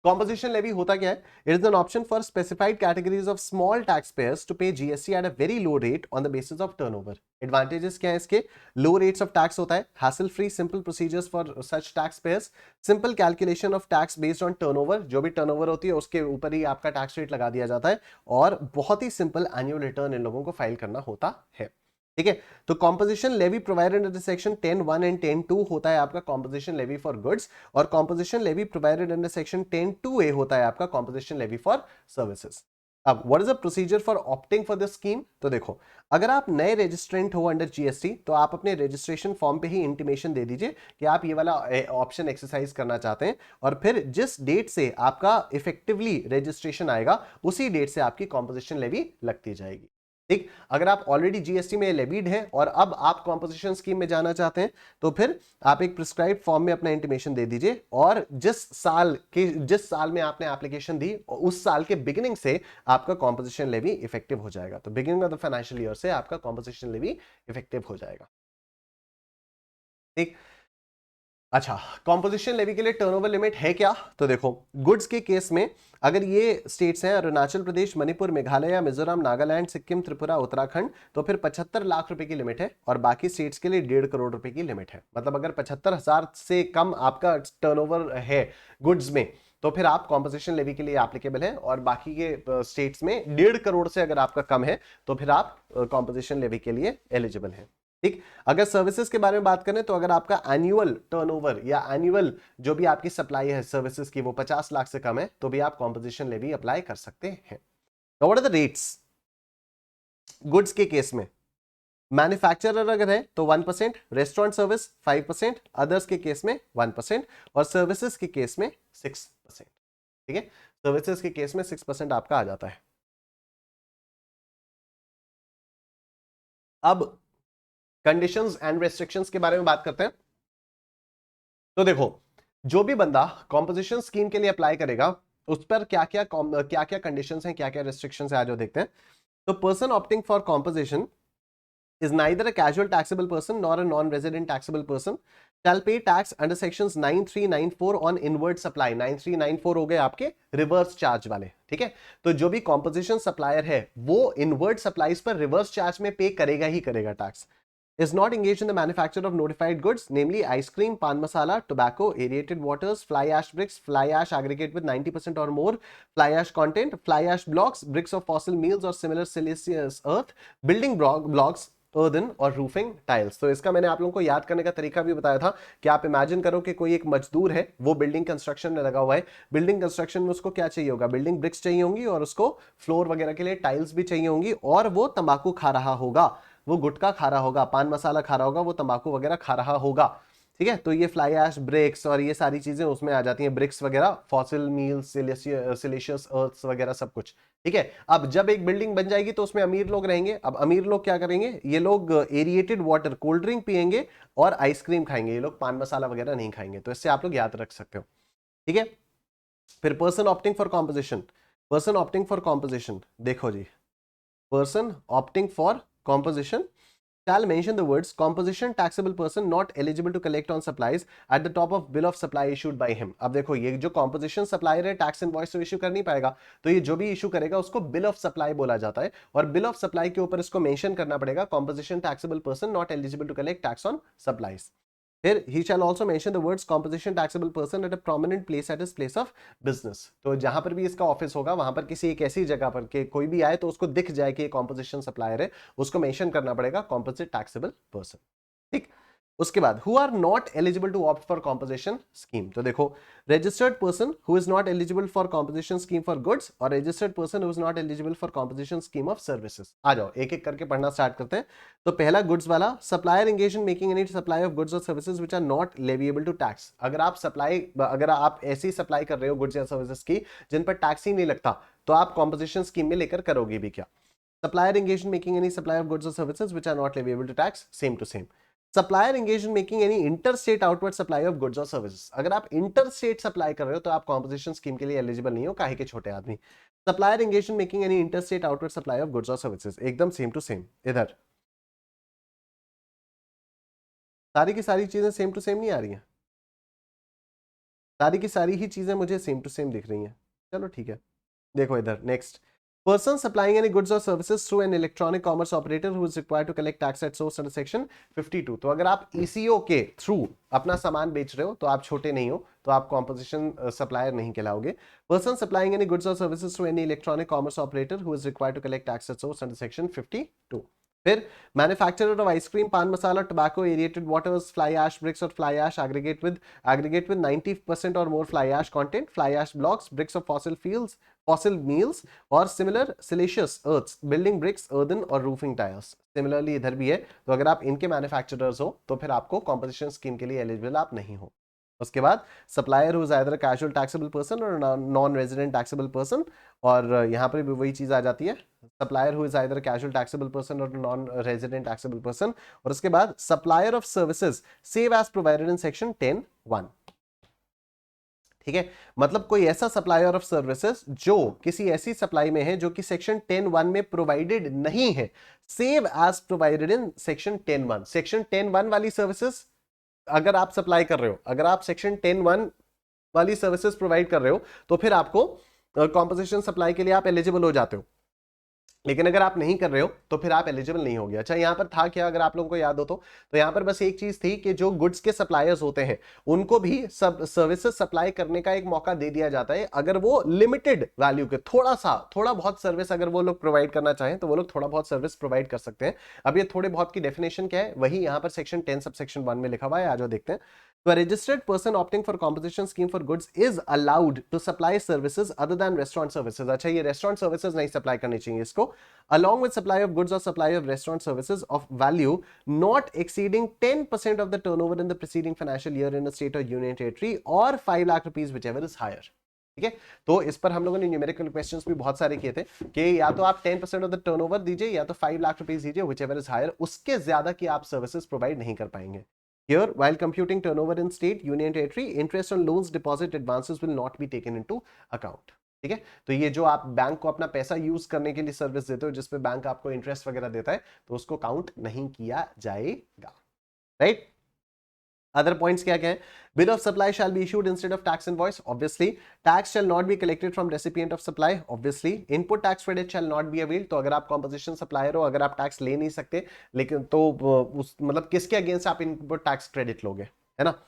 कॉम्पोजिशन लेवी होता क्या है? It is an option for specified categories of small tax payers to pay GST at a very low rate on the basis of turnover. Advantages क्या है इसके? लो रेट्स ऑफ टैक्स होता है, hassle free simple procedures for such tax payers, simple calculation of tax based on turnover, जो भी turnover होती है उसके ऊपर ही आपका टैक्स रेट लगा दिया जाता है, और बहुत ही सिंपल एनुअल रिटर्न इन लोगों को फाइल करना होता है। ठीक है, तो composition levy provided under section 10(1) and 10(2) होता है आपका कॉम्पोजिशन लेवी फॉर गुड्स, और composition levy provided under section 10(2)(a) होता है आपका कॉम्पोजिशन लेवी फॉर सर्विसेज। अब what is the procedure for opting for this scheme? तो देखो, अगर आप नए रजिस्ट्रेंट हो अंडर जीएसटी तो आप अपने रजिस्ट्रेशन फॉर्म पे ही इंटीमेशन दे दीजिए कि आप ये वाला ऑप्शन एक्सरसाइज करना चाहते हैं, और फिर जिस डेट से आपका इफेक्टिवली रजिस्ट्रेशन आएगा उसी डेट से आपकी कॉम्पोजिशन लेवी लगती जाएगी। ठीक, अगर आप ऑलरेडी जीएसटी में लेवीड हैं और अब आप कॉम्पोजिशन स्कीम में जाना चाहते हैं तो फिर आप एक प्रिस्क्राइब फॉर्म में अपना इंटीमेशन दे दीजिए, और जिस साल में आपने एप्लीकेशन दी उस साल के बिगिनिंग से आपका कॉम्पोजिशन लेवी इफेक्टिव हो जाएगा। तो beginning of the financial year से आपका कॉम्पोजिशन लेवी इफेक्टिव हो जाएगा। ठीक, अच्छा, कॉम्पोजिशन लेवी के लिए टर्नओवर लिमिट है क्या? तो देखो, गुड्स के केस में अगर ये स्टेट्स हैं अरुणाचल प्रदेश, मणिपुर, मेघालय, मिजोरम, नागालैंड, सिक्किम, त्रिपुरा, उत्तराखंड, तो फिर 75 लाख रुपए की लिमिट है और बाकी स्टेट्स के लिए 1.5 करोड़ रुपए की लिमिट है। मतलब अगर 75,000 से कम आपका टर्नओवर है गुड्स में, तो फिर आप कॉम्पोजिशन लेवी के लिए एप्लीकेबल है, और बाकी के स्टेट्स में 1.5 करोड़ से अगर आपका कम है तो फिर आप कॉम्पोजिशन लेवी के लिए एलिजिबल है। ठीक। अगर सर्विसेज के बारे में बात करें तो अगर आपका एनुअल टर्नओवर या एनुअल जो भी आपकी सप्लाई है सर्विसेज की वो 50 लाख से कम है तो भी आप कॉम्पोजिशन लेवी अप्लाई कर सकते हैं। तो what are the rates goods के केस में? मैन्युफैक्चरर अगर है तो 1%, रेस्टोरेंट सर्विस 5%, अदर्स के केस में 1% और सर्विसेज के केस में 6%। ठीक है, सर्विसेज के केस में 6% आपका आ जाता है। अब कंडीशंस एंड रेस्ट्रिक्शंस के बारे में बात करते हैं। तो देखो, जो भी बंदा कॉम्पोजिशन स्कीम के लिए अप्लाई करेगा उस पर क्या क्या कंडीशंस हैं, क्या क्या रेस्ट्रिक्शंस है, आज वो देखते हैं। तो person opting for composition is neither a casual taxable person nor a non-resident taxable person shall pay tax under sections 9394 on inward supply। 9394 हो गए आपके रिवर्स चार्ज वाले। ठीक है, तो जो भी कॉम्पोजिशन सप्लायर है वो इनवर्ड सप्लाईज पर रिवर्स चार्ज में पे करेगा ही करेगा tax. is not engaged in the manufacture of notified goods, namely ice cream, pan masala, tobacco, aerated waters, fly ash bricks, fly ash aggregate with 90% or more fly ash content, fly ash blocks, bricks of fossil meals or similar siliceous earth, building blocks, earthen और roofing tiles. तो इसका मैंने आप लोगों को याद करने का तरीका भी बताया था कि आप इमेजिन करो कि कोई एक मजदूर है, वो बिल्डिंग कंस्ट्रक्शन में लगा हुआ है। बिल्डिंग कंस्ट्रक्शन में उसको क्या चाहिए होगा? बिल्डिंग ब्रिक्स चाहिए होंगी और उसको फ्लोर वगैरह के लिए टाइल्स भी चाहिए होंगी, और वो तंबाकू खा रहा होगा, वो गुटखा खा रहा होगा, पान मसाला खा रहा होगा, वो तंबाकू वगैरह खा रहा होगा। ठीक है, तो ये फ्लाई ऐश ब्रिक्स और ये सारी चीजें उसमें आ जाती हैं, ब्रिक्स वगैरह, फॉसिल मील्स, सिलिशियस अर्थ्स वगैरह सब कुछ। ठीक है, अब जब एक बिल्डिंग बन जाएगी तो उसमें अमीर लोग रहेंगे। अब अमीर लोग क्या करेंगे? ये लोग एरिएटेड वाटर, कोल्ड ड्रिंक पियेंगे और आइसक्रीम खाएंगे, ये लोग पान मसाला वगैरह नहीं खाएंगे। तो इससे आप लोग याद रख सकते हो। ठीक है, फिर person opting for composition. Person opting for composition, देखो जी, person opting for composition shall mention the words composition taxable person not eligible to collect on supplies at the top of bill of supply issued by him। अब देखो, ये जो composition supplier है tax invoice तो issue कर नहीं पाएगा, तो ये जो भी इशू करेगा उसको बिल ऑफ सप्लाई बोला जाता है, और बिल ऑफ सप्लाई के ऊपर इसको मेंशन करना पड़ेगा composition taxable person not eligible to collect tax on supplies। फिर he shall also mention the words composition taxable person at a prominent place at his place of business। तो जहां पर भी इसका ऑफिस होगा वहां पर किसी एक ऐसी जगह पर के कोई भी आए तो उसको दिख जाए कि ये कॉम्पोजिशन सप्लायर है, उसको मेंशन करना पड़ेगा कॉम्पोजिट टैक्सेबल पर्सन। ठीक, उसके बाद who are not eligible to opt for composition scheme. तो देखो, registered person who is not eligible for composition scheme for goods or registered person who is not eligible for composition scheme of services. आ जाओ एक एक करके पढ़ना start करते हैं। तो पहला गुड्स वाला, supplier engage in making any supply of goods और services which are not leviable to tax. अगर आप ऐसी सप्लाई कर रहे हो गुड्स या सर्विसेज की जिन पर टैक्स ही नहीं लगता, तो आप कॉम्पोजिशन स्कीम में लेकर करोगे भी क्या? Supplier engage in making any supply of goods और services which are not leviable to tax, same to same. Supplier engage in making any interstate outward supply of goods और सर्विसेज। अगर आप interstate supply कर रहे हो तो आप composition scheme के लिए एलिजिबल नहीं हो, काहे के छोटे आदमी। Supplier engage in making any interstate outward supply of goods और सर्विसेज, एकदम सेम टू सेम। इधर सारी की सारी चीजें सेम टू सेम नहीं आ रही हैं, सारी की सारी ही चीजें मुझे सेम टू सेम दिख रही हैं। चलो ठीक है, देखो इधर next, person supplying any goods or services through an electronic commerce operator who is required to collect tax at source under section 52। तो अगर आप ECO के थ्रू अपना सामान बेच रहे हो तो आप छोटे नहीं हो, तो आप कॉम्पोजिशन सप्लायर नहीं कहलाओगे। पर्सन सप्लाइंग एनी गुड्स और services through any electronic commerce operator who is required to collect tax at source under section 52। फिर manufacturer of ice cream, pan masala, tobacco, aerated waters, fly ash bricks or fly ash aggregate with 90% or more fly ash content, fly ash blocks, bricks of fossil meals और similar siliceous earths, building bricks, earthen और roofing tiles। Similarly इधर भी है, तो अगर आप इनके manufacturers हो तो फिर आपको कॉम्पोजिशन स्कीम के लिए एलिजिबल आप नहीं हो। उसके बाद supplier who is either casual taxable person और नॉन रेजिडेंट टैक्सेबल पर्सन, और यहाँ पर भी वही चीज आ जाती है, supplier who is either casual taxable person और नॉन रेजिडेंट टैक्सेबल पर्सन। और उसके बाद supplier of services save as provided in section 10(1)। ठीक है, मतलब कोई ऐसा सप्लायर ऑफ सर्विसेज जो किसी ऐसी सप्लाई में है जो कि सेक्शन 10(1) में प्रोवाइडेड नहीं है, save as provided in section 10(1)। Section 10(1) वाली सर्विसेज अगर आप सप्लाई कर रहे हो, अगर आप सेक्शन 10(1) वाली सर्विसेज प्रोवाइड कर रहे हो तो फिर आपको कॉम्पोजिशन सप्लाई के लिए आप एलिजिबल हो जाते हो। लेकिन अगर आप नहीं कर रहे हो तो फिर आप एलिजिबल नहीं होगे। अच्छा, यहां पर था क्या, अगर आप लोगों को याद हो तो यहां पर बस एक चीज थी कि जो गुड्स के सप्लायर्स होते हैं उनको भी सब सर्विसेज सप्लाई करने का एक मौका दे दिया जाता है, अगर वो लिमिटेड वैल्यू के थोड़ा बहुत सर्विस अगर वो लोग प्रोवाइड करना चाहें तो वो लोग थोड़ा बहुत सर्विस प्रोवाइड कर सकते हैं। अब ये थोड़े बहुत की डेफिनेशन क्या है, वही यहां पर सेक्शन 10 सबसेक्शन 1 में लिखा हुआ है, आज देखते हैं। तो a registered person opting for composition scheme for goods is allowed to supply services other than restaurant services। अच्छा, ये रेस्टोरेंट सर्विसेज नहीं सप्लाई करनी चाहिए इसको, along with supply of goods or supply of restaurant services of value not exceeding 10% of the turnover in the preceding financial year in a state or union territory or 5 lakh rupees whichever is higher। ठीक है, तो इस पर हम लोगों ने numerical questions भी बहुत सारे किए थे कि या तो आप 10% ऑफ द टर्नओवर दीजिए या तो 5 लाख रुपीस दीजिए, whichever is higher, उसके ज्यादा की आप सर्विसेज प्रोवाइड नहीं कर पाएंगे। Here, while computing turnover in state, union territory, interest on loans, deposit, advances will not be taken into account। ठीक है, तो ये जो आप बैंक को अपना पैसा यूज करने के लिए सर्विस देते हो जिसपे बैंक आपको इंटरेस्ट वगैरह देता है तो उसको काउंट नहीं किया जाएगा। राइट, अदर पॉइंट्स क्या क्या है, bill of supply shall be issued instead of tax invoice, obviously tax shall not be collected from recipient of supply, obviously input tax credit shall not be availed. तो अगर आप composition supplier हो, अगर आप tax ले नहीं सकते, लेकिन तो उस मतलब किसके अगेंस्ट आप इनपुट टैक्स क्रेडिट लोगे, है ना।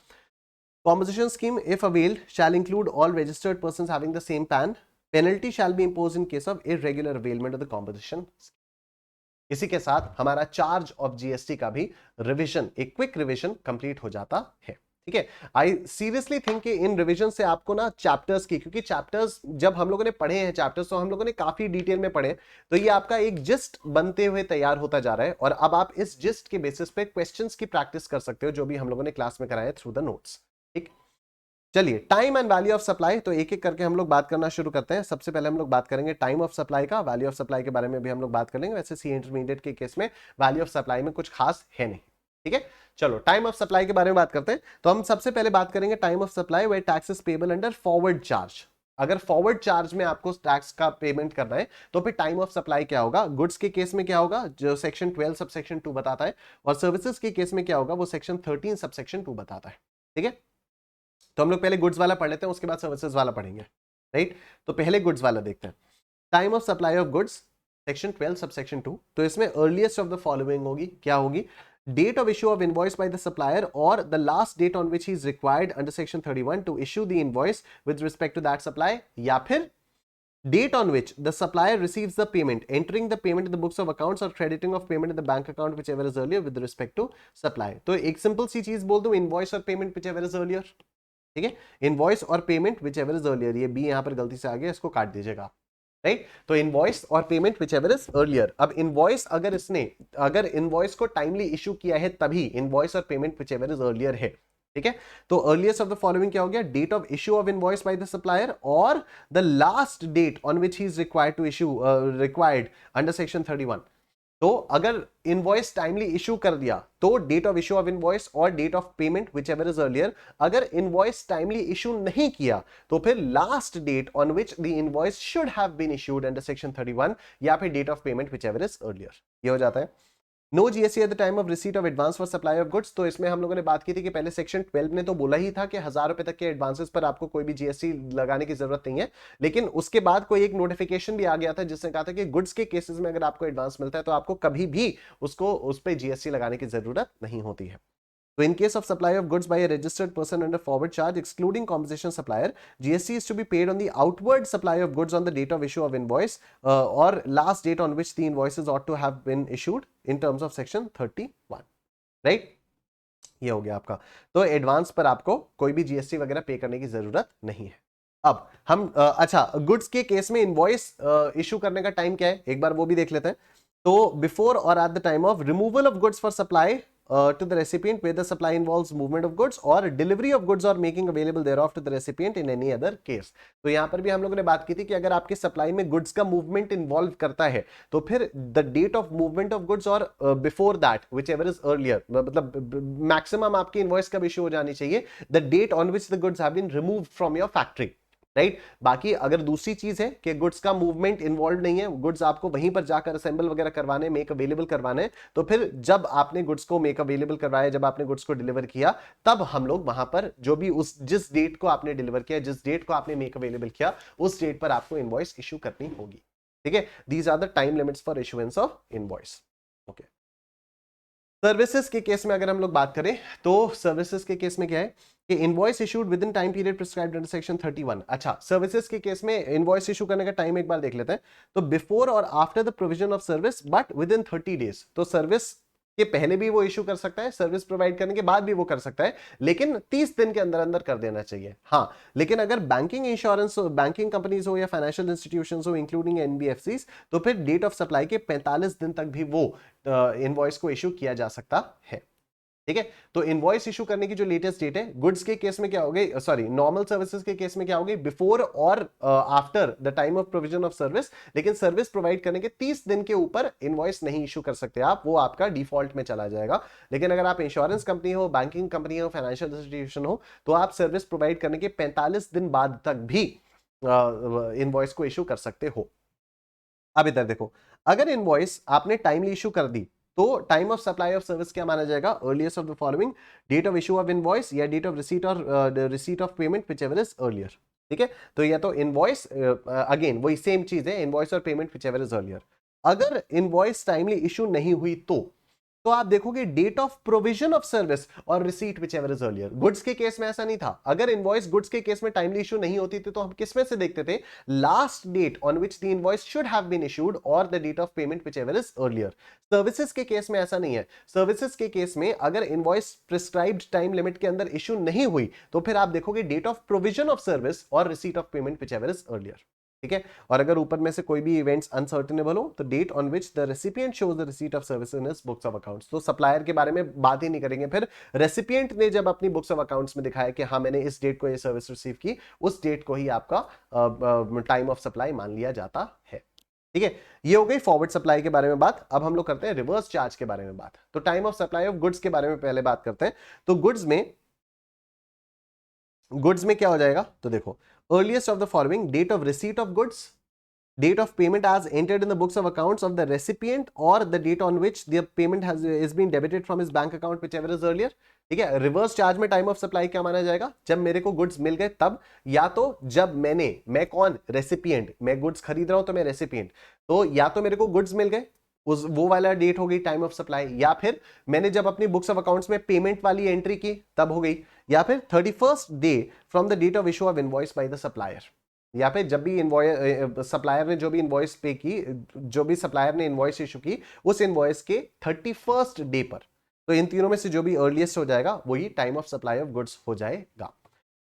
Composition scheme, if availed, shall include all registered persons having the same PAN. Penalty shall be imposed in case of irregular availment of the composition scheme। इसी के साथ हमारा चार्ज ऑफ जीएसटी का भी revision, एक क्विक रिवीजन कंप्लीट हो जाता है। ठीक है, आई सीरियसली थिंक कि इन रिवीजन से आपको ना चैप्टर्स की, क्योंकि चैप्टर्स जब हम लोगों ने पढ़े हैं चैप्टर्स तो हम लोगों ने काफी डिटेल में पढ़े, तो ये आपका एक जिस्ट बनते हुए तैयार होता जा रहा है और अब आप इस जिस्ट के बेसिस पे क्वेश्चंस की प्रैक्टिस कर सकते हो जो भी हम लोगों ने क्लास में कराया थ्रू द नोट्स। ठीक, चलिए time and value of supply, तो एक एक करके हम लोग बात करना शुरू करते हैं। सबसे पहले हम लोग बात करेंगे टाइम ऑफ सप्लाई का, वैल्यू ऑफ सप्लाई के बारे में भी हम लोग बात कर लेंगे। वैसे सी इंटरमीडिएट के केस में वैल्यू ऑफ सप्लाई में कुछ खास है नहीं। ठीक है, चलो टाइम ऑफ सप्लाई के बारे में बात करते हैं। तो हम सबसे पहले बात करेंगे time of supply where tax is payable under forward charge. अगर फॉरवर्ड चार्ज में आपको टैक्स का पेमेंट करना है तो फिर टाइम ऑफ सप्लाई क्या होगा, गुड्स के केस में क्या होगा जो सेक्शन 12 सबसेक्शन 2 बताता है, और सर्विसेज के केस में क्या होगा वो सेक्शन 13 सबसेक्शन 2 बताता है। ठीक है, तो हम लोग पहले गुड्स वाला पढ़ लेते हैं, उसके बाद सर्विसेज वाला पढ़ेंगे। राइट, तो पहले गुड्स वाला देखते हैं। Time of supply of goods section 12 subsection 2, तो इसमें अर्लीस्ट ऑफ द फॉलोइंग होगी, क्या होगी, date of issue of invoice by the supplier or the last date on which he is required under section 31 to issue the invoice with respect to that supply, या फिर date on which the supplier receives the payment, entering the payment in the books of accounts or crediting of payment in the bank account whichever is earlier with respect to supply। तो एक simple सी चीज बोल दूं, invoice or payment whichever is earlier। ठीक है, invoice or payment whichever is earlier, ये B यहां पर गलती से आ गया, इसको काट दीजिएगा। राइट, तो invoice or payment whichever is earlier। अब इनवॉइस अगर इनवॉइस को टाइमली इशू किया है तभी invoice or payment whichever is earlier है। ठीक है, तो अर्लीस्ट ऑफ द फॉलोइंग क्या हो गया, date of issue of invoice by the supplier or the last date on which he is required to issue required under section 31। तो अगर invoice timely issue कर दिया तो date of issue of invoice or date of payment whichever is earlier. अगर invoice timely issue नहीं किया तो फिर last date on which the invoice should have been issued under section 31 या फिर date of payment whichever is earlier. ये हो जाता है। No GST at the time of receipt of advance for supply of goods. तो इसमें हम लोगों ने बात की थी कि पहले सेक्शन 12 ने तो बोला ही था कि 1000 रुपए तक के एडवांसेस पर आपको कोई भी जीएसटी लगाने की जरूरत नहीं है, लेकिन उसके बाद कोई एक नोटिफिकेशन भी आ गया था जिसने कहा था कि गुड्स के केसेस में अगर आपको एडवांस मिलता है तो आपको कभी भी उसको उस पर जीएसटी लगाने की जरूरत नहीं होती है। So in case of supply of goods by a registered person under forward charge, excluding compensation supplier, GST is to be paid on the outward supply of goods on the date of issue of invoice or last date on which the invoices ought to have been issued in terms of section 31. Right? ये हो गया आपका। तो advance पर आपको कोई भी GST वगैरह पे करने की जरूरत नहीं है। अब हम अच्छा, गुड्स के केस में इनवॉइस इशू करने का टाइम क्या है एक बार वो भी देख लेते हैं। तो बिफोर और eight the time of removal of goods for supply to the recipient where the supply involves movement of goods or delivery of goods or making available thereof to the recipient in any other case। तो यहां पर भी हम लोगों ने बात की थी कि अगर आपके सप्लाई में गुड्स का मूवमेंट इन्वॉल्व करता है तो फिर the date of movement of goods or before that whichever is earlier, मतलब मैक्सिमम आपकी इनवॉइस कब इशू हो जानी चाहिए, the date on which the goods have been removed from your factory. Right. बाकी अगर दूसरी चीज है कि गुड्स का मूवमेंट इन्वॉल्व नहीं है, गुड्स आपको वहीं पर जाकर असेंबल वगैरह करवाने, मेक अवेलेबल करवाने, तो फिर जब आपने गुड्स को मेक अवेलेबल करवाया, जब आपने गुड्स को डिलीवर किया, तब हम लोग वहां पर जो भी उस जिस डेट को आपने डिलीवर किया, जिस डेट को आपने मेक अवेलेबल किया, उस डेट पर आपको इनवॉइस इशू करनी होगी। ठीक है, these are the time limits for issuance of invoice. Okay, services के केस में अगर हम लोग बात करें तो सर्विसेज के केस में क्या है कि invoice issued with in time period prescribed under section 31। अच्छा, सर्विसेज के केस में इनवॉइस इशू करने का टाइम एक बार देख लेते हैं। तो बिफोर और after the provision of service but with in 30 days. तो सर्विस के पहले भी वो इशू कर सकता है, सर्विस प्रोवाइड करने के बाद भी वो कर सकता है, लेकिन 30 दिन के अंदर अंदर कर देना चाहिए। हाँ, लेकिन अगर बैंकिंग इंश्योरेंस, बैंकिंग कंपनीज हो या फाइनेंशियल इंस्टीट्यूशंस हो इंक्लूडिंग एनबीएफसीज, तो फिर डेट ऑफ सप्लाई के 45 दिन तक भी वो इनवॉइस को इशू किया जा सकता है। ठीक है, तो इनवॉइस इशू करने की जो लेटेस्ट डेट है, गुड्स के केस में क्या हो गई, सॉरी नॉर्मल सर्विसेज के केस में क्या हो गई, बिफोर और after the time of provision of service. लेकिन सर्विस प्रोवाइड करने के 30 दिन के ऊपर इनवॉइस नहीं इशू कर सकते आप, वो आपका डिफॉल्ट में चला जाएगा। लेकिन अगर आप इंश्योरेंस कंपनी हो, बैंकिंग कंपनी हो, फाइनेंशियल इंस्टीट्यूशन हो, तो आप सर्विस प्रोवाइड करने के 45 दिन बाद तक भी इनवॉइस को इशू कर सकते हो। अब इधर देखो, अगर इनवॉइस आपने टाइमली इशू कर दी तो time of supply of service क्या माना जाएगा, earliest of the following, date of issue of invoice या डेट ऑफ रिसीट और receipt of payment whichever is earlier. ठीक है, तो या तो इनवॉइस, अगेन वही सेम चीज है, invoice or payment whichever is earlier. अगर इनवॉइस टाइमली इशू नहीं हुई तो आप देखोगे date of provision of service or receipt whichever is earlier. Goods के केस में ऐसा नहीं था। अगर इनवॉइस गुड्स के केस में टाइमली इशू नहीं होती थी तो हम किस में से देखते थे, last date on which the invoice should have been issued or the date of payment whichever is earlier. Services के केस में ऐसा नहीं है। सर्विसेज के केस में अगर इनवॉइस प्रिस्क्राइब्ड टाइम लिमिट के अंदर इशू नहीं हुई तो फिर आप देखोगे date of provision of service or receipt of payment whichever is earlier. ठीक है, और अगर ऊपर में से कोई भी इवेंट्स अनसर्टेनेबल हो तो date on which the recipient shows the receipt of service in his books of accounts. तो सप्लायर के बारे में बात ही नहीं करेंगे, फिर रेसिपिएंट ने जब अपनी बुक्स ऑफ अकाउंट्स में दिखाया कि हाँ मैंने इस डेट को ये सर्विस रिसीव की, उस डेट को ही आपका टाइम ऑफ सप्लाई मान लिया जाता है। ठीक है, ये हो गई फॉरवर्ड सप्लाई के बारे में बात। अब हम लोग करते हैं रिवर्स चार्ज के बारे में बात। तो time of supply of goods के बारे में पहले बात करते हैं। तो गुड्स में क्या हो जाएगा, तो देखो, earliest of the following, date of receipt of goods, date of payment as entered in the books of accounts of the recipient or the date on which the payment is been debited from his bank account whichever is earlier। ठीक है, reverse charge में time of supply क्या माना जाएगा, जब मेरे को goods मिल गए तब, या तो जब मैं कौन, रेसिपिएंट, मैं गुड्स खरीद रहा हूं तो मैं रेसिपिएंट, तो या तो मेरे को गुड्स मिल गए उस वो वाला डेट हो गई टाइम ऑफ सप्लाई, या फिर मैंने जब अपनी बुक्स ऑफ अकाउंट्स में पेमेंट वाली एंट्री की तब हो गई, या फिर 31st day from the date of issue of invoice by the supplier, या फिर जब भी सप्लायर ने जो भी इनवॉइस पे की, जो भी सप्लायर ने इनवॉइस इशू की उस इनवॉइस के 31st डे पर। तो इन तीनों में से जो भी अर्लीस्ट हो जाएगा वही time of supply of goods हो जाएगा।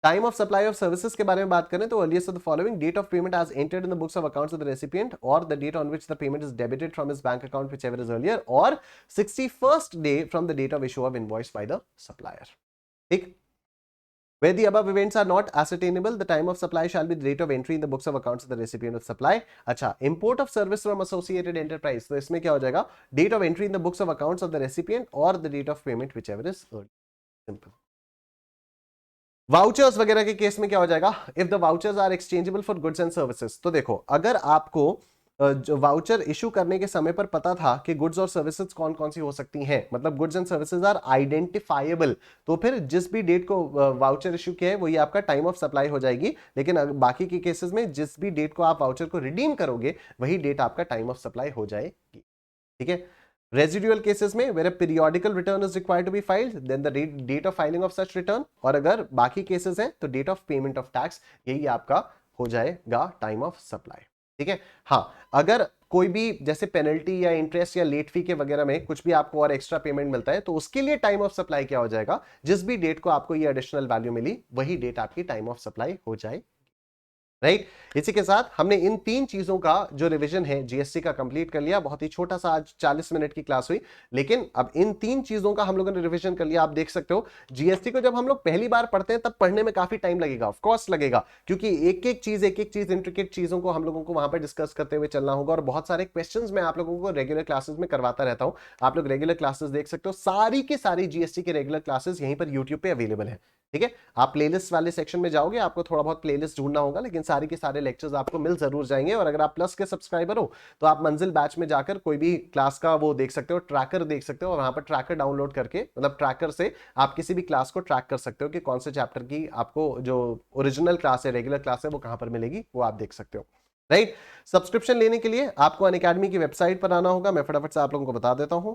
Time of supply of services के बारे में बात करें तो earliest of the following, date of payment as entered in the books of accounts of the recipient और the date on which the payment is debited from his bank account whichever is earlier, और 61st day from the date of issue of invoice by the supplier. ठीक, where the above events are not ascertainable, the time of supply shall be the date of entry in the books of accounts of the recipient of supply। अच्छा, import of service from associated enterprise, तो इसमें क्या हो जाएगा, date of entry in the books of accounts of the recipient or the date of payment whichever is early। Simple। Vouchers वगैरह के case में क्या हो जाएगा, if the vouchers are exchangeable for goods and services. तो देखो, अगर आपको जो वाउचर इशू करने के समय पर पता था कि गुड्स और सर्विसेज कौन कौन सी हो सकती हैं, मतलब goods and services are identifiable, तो फिर जिस भी डेट को वाउचर इशू किया है वही आपका टाइम ऑफ सप्लाई हो जाएगी। लेकिन बाकी के केसेस में जिस भी डेट को आप वाउचर को रिडीम करोगे वही डेट आपका टाइम ऑफ सप्लाई हो जाएगी। ठीक है, रेजिडुअल केसेस में where a periodical return is required to be filed, then the date of filing of such return, और अगर बाकी केसेस हैं तो date of payment of tax, यही आपका हो जाएगा टाइम ऑफ सप्लाई। ठीक है, हाँ, अगर कोई भी जैसे पेनल्टी या इंटरेस्ट या लेट फी के वगैरह में कुछ भी आपको और एक्स्ट्रा पेमेंट मिलता है तो उसके लिए टाइम ऑफ सप्लाई क्या हो जाएगा, जिस भी डेट को आपको ये एडिशनल वैल्यू मिली वही डेट आपकी टाइम ऑफ सप्लाई हो जाएगी। राइट, इसी के साथ हमने इन तीन चीजों का जो रिवीजन है जीएसटी का कंप्लीट कर लिया। बहुत ही छोटा सा आज 40 मिनट की क्लास हुई, लेकिन अब इन तीन चीजों का हम लोगों ने रिवीजन कर लिया। आप देख सकते हो जीएसटी को जब हम लोग पहली बार पढ़ते हैं तब पढ़ने में काफी टाइम लगेगा, ऑफ कोर्स लगेगा, क्योंकि एक एक चीज इंट्रिकेट चीजों को हम लोगों को वहां पर डिस्कस करते हुए चलना होगा। और बहुत सारे क्वेश्चंस मैं आप लोगों को रेगुलर क्लासेस में करवाता रहता हूं। आप लोग रेगुलर क्लासेस देख सकते हो, सारी की सारी जीएसटी के रेगुलर क्लासेस यहीं पर यूट्यूब पे अवेलेबल है। ठीक है, आप प्लेलिस्ट वाले सेक्शन में जाओगे, आपको थोड़ा बहुत प्लेलिस्ट ढूंढना होगा, लेकिन सारे के सारे लेक्चर्स आपको मिल जरूर जाएंगे। और अगर आप प्लस के सब्सक्राइबर हो तो आप मंजिल बैच में जाकर कोई भी क्लास का वो देख सकते हो, ट्रैकर देख सकते हो, और वहां पर ट्रैकर डाउनलोड करके, मतलब ट्रैकर से आप किसी भी क्लास को ट्रैक कर सकते हो कि कौन से चैप्टर की आपको जो ओरिजिनल क्लास है, रेगुलर क्लास है, वो कहां पर मिलेगी, वो आप देख सकते हो। राइट, सब्सक्रिप्शन लेने के लिए आपको अनअकैडमी की वेबसाइट पर आना होगा। मैं फटाफट से आप लोगों को बता देता हूं,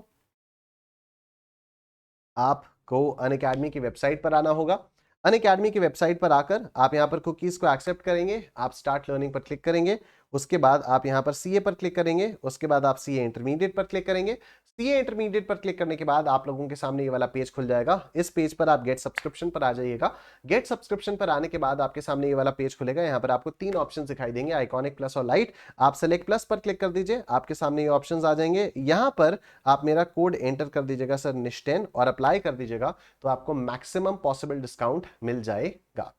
आपको अनअकैडमी की वेबसाइट पर आना होगा। अनअकैडमी की वेबसाइट पर आकर आप यहां पर कुकीज को एक्सेप्ट करेंगे, आप स्टार्ट लर्निंग पर क्लिक करेंगे, उसके बाद आप यहां पर सीए पर क्लिक करेंगे, उसके बाद आप सीए इंटरमीडिएट पर क्लिक करेंगे। सीए इंटरमीडिएट पर क्लिक करने के बाद आप लोगों के सामने ये वाला पेज खुल जाएगा। इस पेज पर आप गेट सब्सक्रिप्शन पर आ जाइएगा। गेट सब्सक्रिप्शन पर आने के बाद आपके सामने ये वाला पेज खुलेगा। यहाँ पर आपको 3 ऑप्शन दिखाई देंगे, आइकॉनिक, प्लस और लाइट। आप सेलेक्ट प्लस पर क्लिक कर दीजिए, आपके सामने ये ऑप्शंस आ जाएंगे। यहां पर आप मेरा कोड एंटर कर दीजिएगा सर निश्चैन, और अप्लाई कर दीजिएगा, तो आपको मैक्सिमम पॉसिबल डिस्काउंट मिल जाएगा।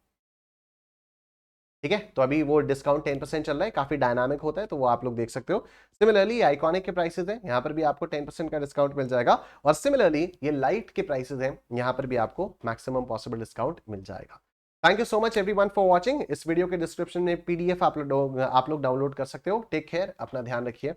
ठीक है, तो अभी वो डिस्काउंट 10% चल रहा है, काफी डायनामिक होता है, तो वो आप लोग देख सकते हो। सिमिलरली आइकॉनिक के प्राइसेस हैं, यहां पर भी आपको 10% का डिस्काउंट मिल जाएगा, और सिमिलरली ये लाइट के प्राइसेस हैं, यहां पर भी आपको मैक्सिमम पॉसिबल डिस्काउंट मिल जाएगा। Thank you so much everyone for watching. इस वीडियो के डिस्क्रिप्शन में पीडीएफ आप लोग डाउनलोड कर सकते हो। टेक केयर, अपना ध्यान रखिए।